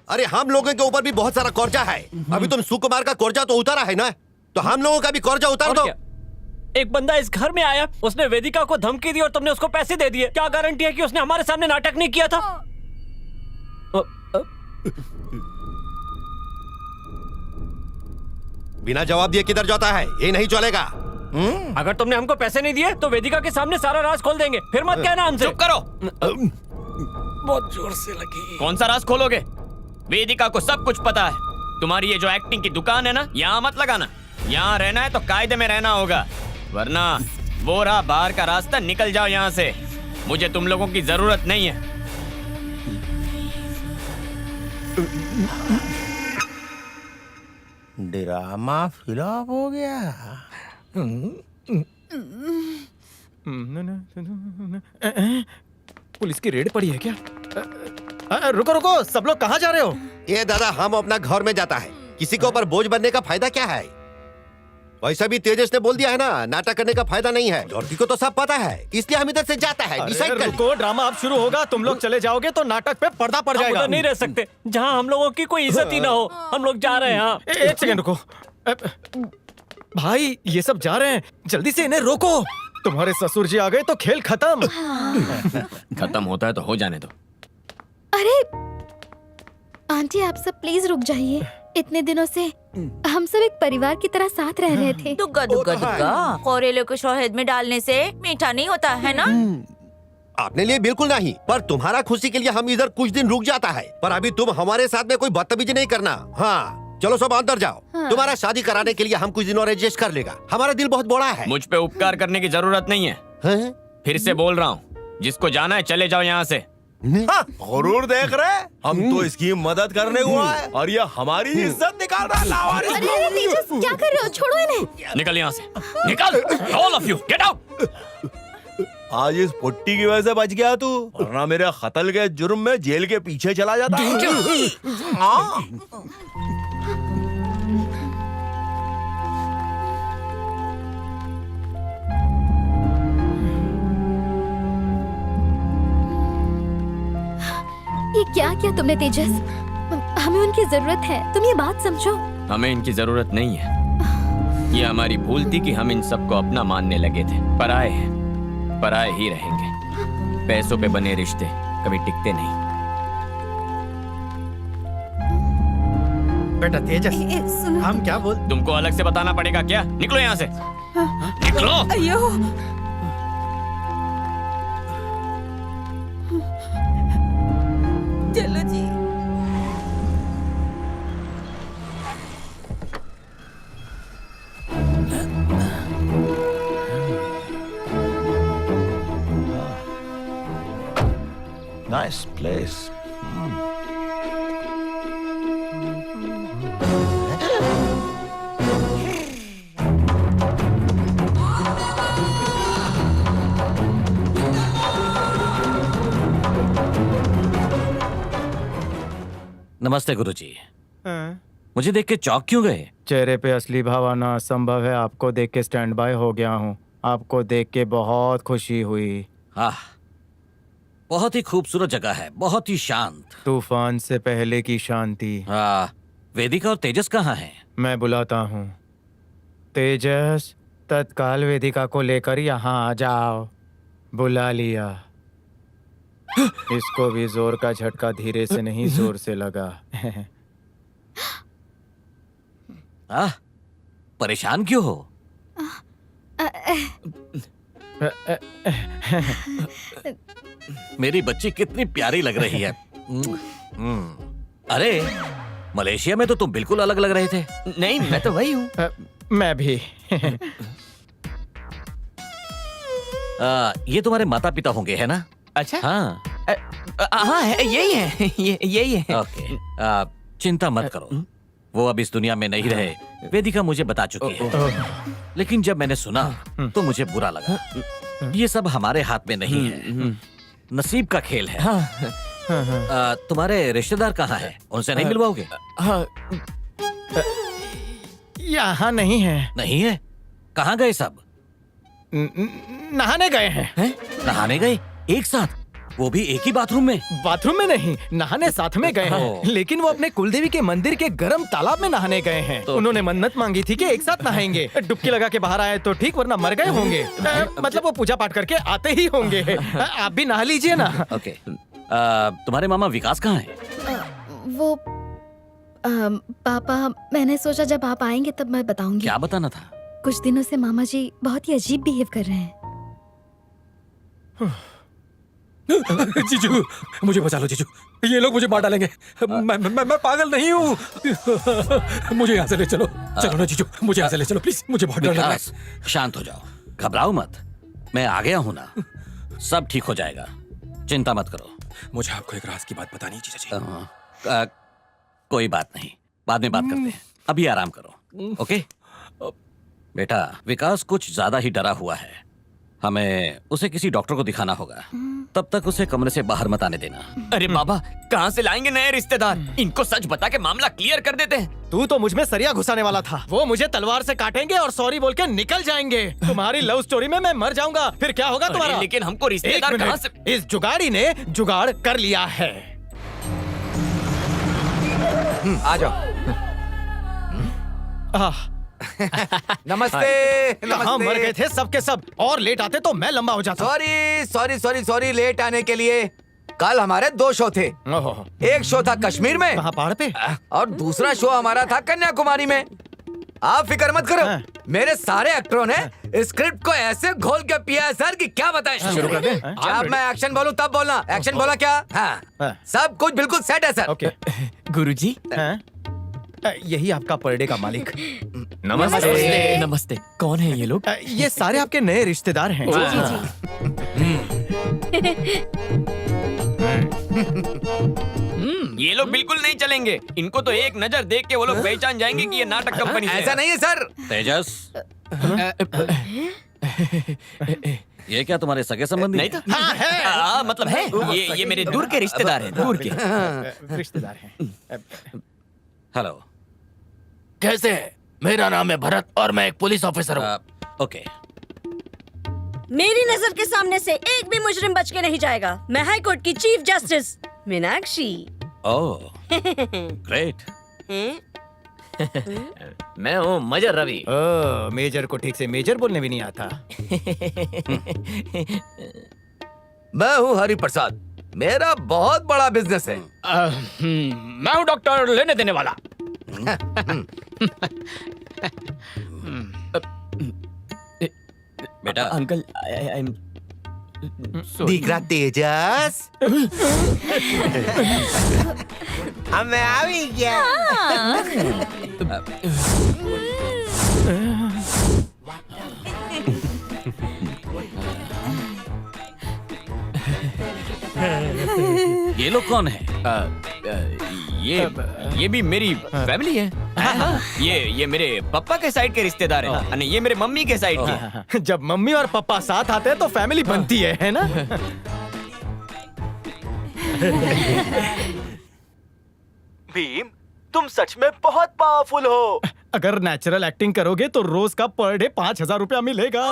अरे हम लोगों के ऊपर भी बहुत सारा कर्जा है। अभी तुम सुकुमार का कर्जा तो उतारा है ना, तो हम लोगों का भी कर्जा उतार दो। एक बंदा इस घर में आया, उसने वेदिका को धमकी दी और तुमने उसको पैसे दे दिए। क्या गारंटी है कि उसने हमारे सामने नाटक नहीं किया था? बिना जवाब दिए किधर जाता है? ये नहीं चलेगा। अगर तुमने हमको पैसे नहीं दिए तो वेदिका के सामने सारा राज खोल देंगे। फिर मत कहना हमसे। चुप करो। बहुत जोर से लगी। कौन सा राज खोलोगे? वेदिका को सब कुछ पता है। तुम्हारी ये जो एक्टिंग की दुकान है ना, यहाँ मत लगाना। यहाँ रहना है तो कायदे में रहना होगा, वरना वो रहा बाहर का रास्ता, निकल जाओ यहाँ से। मुझे तुम लोगों की जरूरत नहीं है। ड्रामा फ्लॉप हो गया। पुलिस की रेड पड़ी है क्या? रुको रुको, सब लोग कहाँ जा रहे हो? ये दादा हम अपना घर में जाता है। किसी के ऊपर बोझ बनने का फायदा क्या है? वैसा भी तेजस ने बोल दिया है ना, नाटक करने का फायदा नहीं है। लड़की को तो सब पता है, इसलिए हम इधर से जाता है। डिसाइड कर रुको, ड्रामा अब शुरू होगा। तुम लोग चले जाओगे तो नाटक पे पर्दा पड़ हम जाएगा। उधर नहीं रह सकते जहाँ हम लोगों की कोई इज्जत ही ना हो। हम लोग जा रहे हैं यहाँ। एक सेकंड रुको। भाई ये सब जा रहे हैं, जल्दी से इन्हें रोको। तुम्हारे ससुर जी आ गए तो खेल खत्म। खत्म होता है तो हो जाने दो। अरे आंटी, आप सब प्लीज रुक जाइए। इतने दिनों से हम सब एक परिवार की तरह साथ रह रहे थे। दुग्गा दुग्गा दुग्गा, कोरेले को शहद में डालने से मीठा नहीं होता है ना? अपने लिए बिल्कुल नहीं, पर तुम्हारा खुशी के लिए हम इधर कुछ दिन रुक जाता है। पर अभी तुम हमारे साथ में कोई बदतमीजी नहीं करना। हाँ चलो सब अंदर जाओ। तुम्हारा शादी कराने के लिए हम कुछ दिन और एडजस्ट कर लेगा। हमारा दिल बहुत बड़ा है। मुझ पे उपकार करने की जरूरत नहीं है। फिर से बोल रहा हूँ, जिसको जाना है चले जाओ यहाँ से। गुरूर देख रहे, हम तो इसकी मदद करने को आए और ये हमारी इज्जत निकाल रहा है। लावारिस। अरे तेजस, क्या कर रहे हो? छोड़ो इन्हें। निकल यहाँ से, निकल। All of you get out. आज इस पुट्टी की वजह से बच गया तू, वरना मेरे कत्ल के जुर्म में जेल के पीछे चला जाता। ये क्या किया तुमने तेजस? हमें उनकी जरूरत है, तुम ये बात समझो। हमें इनकी जरूरत नहीं है। ये हमारी भूल थी कि हम इन सबको अपना मानने लगे थे। पराए हैं, पराए ही रहेंगे। पैसों पे बने रिश्ते कभी टिकते नहीं। बेटा तेजस, हम क्या बोल? तुमको अलग से बताना पड़ेगा क्या? निकलो यहाँ से, निकलो। अयो, चलो जी। Nice place. नमस्ते गुरुजी। मुझे देख के चौंक क्यों गए? चेहरे पे असली भाव आना असंभव है। आपको देख के स्टैंड बाय हो गया हूँ। आपको देख के बहुत खुशी हुई। हाँ, बहुत ही खूबसूरत जगह है, बहुत ही शांत। तूफान से पहले की शांति। हाँ, वेदिका और तेजस कहाँ हैं? मैं बुलाता हूँ। तेजस, तत्काल वेदिका को लेकर यहाँ आ जाओ। बुला लिया। इसको भी जोर का झटका धीरे से नहीं, जोर से लगा। परेशान क्यों हो? मेरी बच्ची कितनी प्यारी लग रही है। अरे, मलेशिया में तो तुम बिल्कुल अलग लग रहे थे। नहीं, मैं तो वही हूँ। मैं भी। ये तुम्हारे माता पिता होंगे, है ना? अच्छा, हाँ हाँ, यही है, यही है। ओके, चिंता मत करो, वो अब इस दुनिया में नहीं रहे। वेदिका मुझे बता चुकी है, लेकिन जब मैंने सुना तो मुझे बुरा लगा। ये सब हमारे हाथ में नहीं है, नसीब का खेल है। तुम्हारे रिश्तेदार कहाँ हैं? उनसे नहीं मिलवाओगे? यहाँ नहीं है। नहीं है? कहाँ गए सब? नहाने गए हैं। नहाने गए एक साथ? वो भी एक ही बाथरूम में? बाथरूम में नहीं, नहाने साथ में गए हैं। ओह। लेकिन वो अपने कुलदेवी के मंदिर के गर्म तालाब में नहाने गए हैं। तो उन्होंने मन्नत मांगी थी कि एक साथ नहाएंगे। डुबकी लगा के बाहर आए तो ठीक, वरना मर गए होंगे। मतलब वो पूजा पाठ करके आते ही होंगे। आप भी नहा लीजिए ना। ओके। तुम्हारे मामा विकास कहाँ हैं? वो पापा, मैंने सोचा जब आप आएंगे तब मैं बताऊंगी। क्या बताना था? कुछ दिनों से मामा जी बहुत ही अजीब बिहेव कर रहे हैं। जीजू, मुझे बचा लो जीजू, ये लोग मुझे मार डालेंगे। मैं पागल नहीं हूँ। मुझे यहाँ से ले चलो। चलो ना जीजू, मुझे यहाँ से ले चलो प्लीज, मुझे बहुत डर लग रहा है। विकास, शांत हो जाओ, घबराओ मत। मैं आ गया हूँ ना, सब ठीक हो जाएगा, चिंता मत करो। मुझे आपको एक राज की बात बतानी है जीजा जी। कोई बात नहीं, बाद में बात करते हैं, अभी आराम करो। ओके बेटा, विकास कुछ ज्यादा ही डरा हुआ है, हमें उसे किसी डॉक्टर को दिखाना होगा। तब तक उसे कमरे से बाहर मत आने देना। अरे बाबा, कहाँ से लाएंगे नए रिश्तेदार? इनको सच बता के मामला क्लियर कर देते हैं। तू तो मुझ में सरिया घुसाने वाला था। वो मुझे तलवार से काटेंगे और सॉरी बोल के निकल जाएंगे। तुम्हारी लव स्टोरी में मैं मर जाऊंगा, फिर क्या होगा तुम्हारा? अरे लेकिन हमको एक रिश्तेदार कहाँ से? मिनट, इस जुगाड़ी ने जुगाड़ कर लिया है। आ जाओ। नमस्ते। कहाँ मर गए थे सबके सब? और लेट आते तो मैं लंबा हो जाता। सॉरी लेट आने के लिए। कल हमारे 2 शो थे। एक शो था कश्मीर में, कहाँ, पहाड़ पे? और दूसरा शो हमारा था कन्याकुमारी में। आप फिक्र मत करो, मेरे सारे एक्टरों ने स्क्रिप्ट को ऐसे घोल के पिया है सर कि क्या बताएं। शुरू कर दें? जब मैं एक्शन बोलूं तब बोलना। एक्शन बोला क्या? हाँ, सब कुछ बिल्कुल सेट है सर। ओके। गुरुजी, यही आपका पर डे का मालिक। नमस्ते। नमस्ते। कौन है ये लोग? ये सारे आपके नए रिश्तेदार हैं। ये लोग बिल्कुल नहीं चलेंगे। इनको तो एक नजर देख के वो लोग पहचान जाएंगे कि ये नाटक कंपनी से ऐसा नहीं है सर। तेजस, ये क्या तुम्हारे सगे संबंधी? नहीं था। मतलब है, ये मेरे दूर के रिश्तेदार हैं, दूर के। रिश्तेदार हैं। हेलो, कैसे है? मेरा नाम है भरत और मैं एक पुलिस ऑफिसर हूँ। ओके। मेरी नजर के सामने से एक भी मुजरिम बच के नहीं जाएगा। मैं हाई कोर्ट की चीफ जस्टिस मीनाक्षी। ओह, ग्रेट। मैं हूँ मेजर रवि। मेजर को ठीक से मेजर बोलने भी नहीं आता। मैं हूँ हरि प्रसाद, मेरा बहुत बड़ा बिजनेस है। मैं हूँ डॉक्टर लेने देने वाला। बेटा, अंकल, दिख रहा तेजस? अब मैं आ भी गया। ये लोग कौन है? ये भी मेरी फैमिली है। ये मेरे पापा के साइड के रिश्तेदार हैं, और ये मेरे मम्मी के साइड के। जब मम्मी और पापा साथ आते हैं तो फैमिली बनती है ना? भीम, तुम सच में बहुत पावरफुल हो। अगर नेचुरल एक्टिंग करोगे तो रोज का पर डे 5,000 रुपया मिलेगा।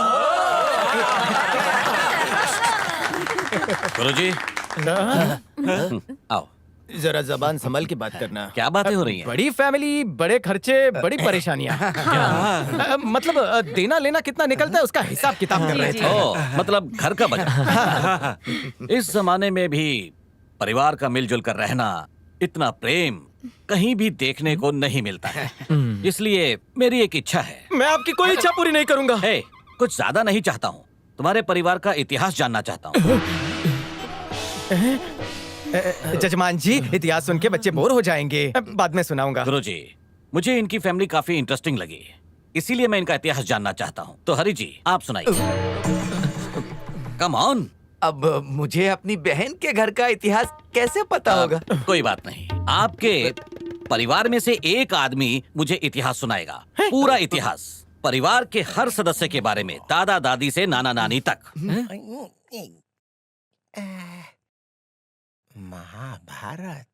गुरुजी, आओ। जरा जबान संभल के बात करना। क्या बातें हो रही हैं? बड़ी फैमिली, बड़े खर्चे, बड़ी परेशानियां। मतलब देना लेना कितना निकलता है उसका हिसाब किताब कर रहे थे। ओह, मतलब घर का बजट। इस जमाने में भी परिवार का मिलजुल कर रहना, इतना प्रेम कहीं भी देखने को नहीं मिलता है। इसलिए मेरी एक इच्छा है। मैं आपकी कोई इच्छा पूरी नहीं करूंगा। हे, कुछ ज्यादा नहीं चाहता हूँ, तुम्हारे परिवार का इतिहास जानना चाहता हूँ। जजमान जी, इतिहास सुन के बच्चे बोर हो जाएंगे, बाद में सुनाऊंगा। गुरुजी, मुझे इनकी फैमिली काफी इंटरेस्टिंग लगी, इसीलिए मैं इनका इतिहास जानना चाहता हूँ। तो हरि जी, आप सुनाइए। Come on. अब मुझे अपनी बहन के घर का इतिहास कैसे पता होगा? कोई बात नहीं, आपके परिवार में से एक आदमी मुझे इतिहास सुनाएगा, पूरा इतिहास, परिवार के हर सदस्य के बारे में, दादा दादी से नाना नानी तक। महाभारत।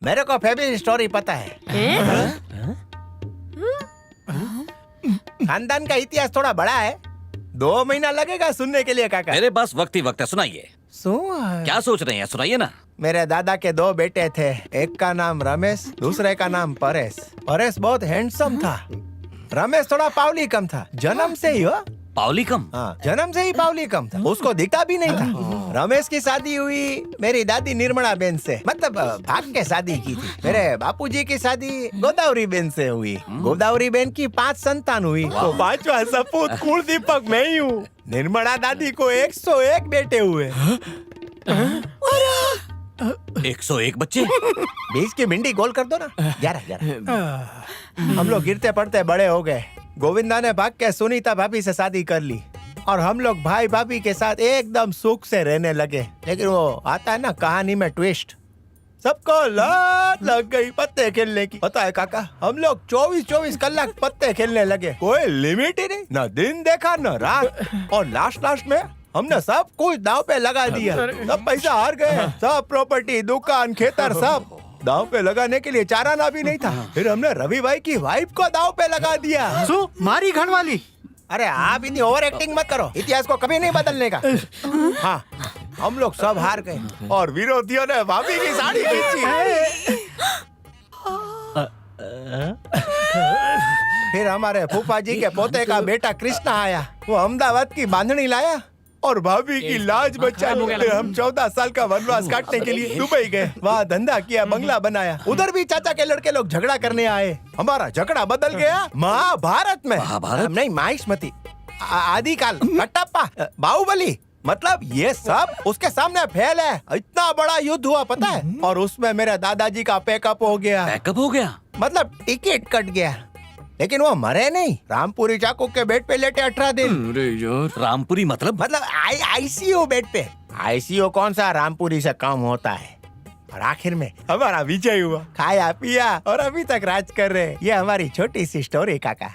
मेरे को फैमिली स्टोरी पता है। खानदान का इतिहास थोड़ा बड़ा है, 2 महीना लगेगा सुनने के लिए काका। मेरे पास वक्त ही वक्त है, सुनाइए। क्या सोच रहे हैं, सुनाइए ना। मेरे दादा के 2 बेटे थे, एक का नाम रमेश, दूसरे का नाम परेश। परेश बहुत हैंडसम था, रमेश थोड़ा पावली कम था, जन्म से ही। हो पावली कम? हाँ, जन्म से ही पावली कम था, उसको दिखता भी नहीं था। रमेश की शादी हुई मेरी दादी निर्मला बेन से, मतलब भाग के शादी की थी। मेरे बापूजी की शादी गोदावरी बेन से हुई। गोदावरी बेन की 5 संतान हुई, तो 5वां सपूत कुल दीपक मैं ही हूँ। निर्मला दादी को 101 बेटे हुए। 101 बच्चे? 20 की भिंडी गोल कर दो ना। 11। हम लोग गिरते पड़ते बड़े हो गए। गोविंदा ने भाग के सुनीता भाभी से शादी कर ली और हम लोग भाई भाभी के साथ एकदम सुख से रहने लगे। लेकिन वो आता है ना कहानी में ट्विस्ट, सबको लत लग गई पत्ते खेलने की। पता है काका, हम लोग 24-24 कलाक पत्ते खेलने लगे, कोई लिमिट ही नहीं, न दिन देखा न रात। और लास्ट में हमने सब कुछ दाव पे लगा दिया, सब पैसा हार गए, सब प्रॉपर्टी, दुकान, खेतर सब दाव पे लगाने के लिए चाराना भी नहीं था। फिर हमने रवि भाई की वाइफ को दाव पे लगा दिया। मारी घन वाली। अरे आप इतनी ओवर एक्टिंग मत करो, इतिहास को कभी नहीं बदलने का। हाँ, हम लोग सब हार गए और विरोधियों ने भाभी की साड़ी खींची। फिर हमारे फूफा जी के पोते का बेटा कृष्णा आया, वो अहमदाबाद की बांधनी लाया और भाभी की लाज बचाने के लिए हम 14 साल का वनवास काटने के लिए दुबई गए। वहाँ धंधा किया, बंगला बनाया। उधर भी चाचा के लड़के लोग झगड़ा करने आए, हमारा झगड़ा बदल गया महाभारत में। महाभारत? नहीं, माहिष्मती, आदिकाल, कटप्पा, बाहुबली, मतलब ये सब उसके सामने फेल है। इतना बड़ा युद्ध हुआ पता है, और उसमें मेरे दादाजी का पैकअप हो गया। पैकअप हो गया? मतलब टिकट कट गया, लेकिन वो मरे नहीं। रामपुरी चाकू के बेड पे लेटे 18 दिन। अरे यार, रामपुरी मतलब आईसीयू बेड पे। आईसीयू कौन सा रामपुरी से कम होता है। और आखिर में हमारा विजय हुआ, खाया पिया और अभी तक राज कर रहे। ये हमारी छोटी सी स्टोरी काका।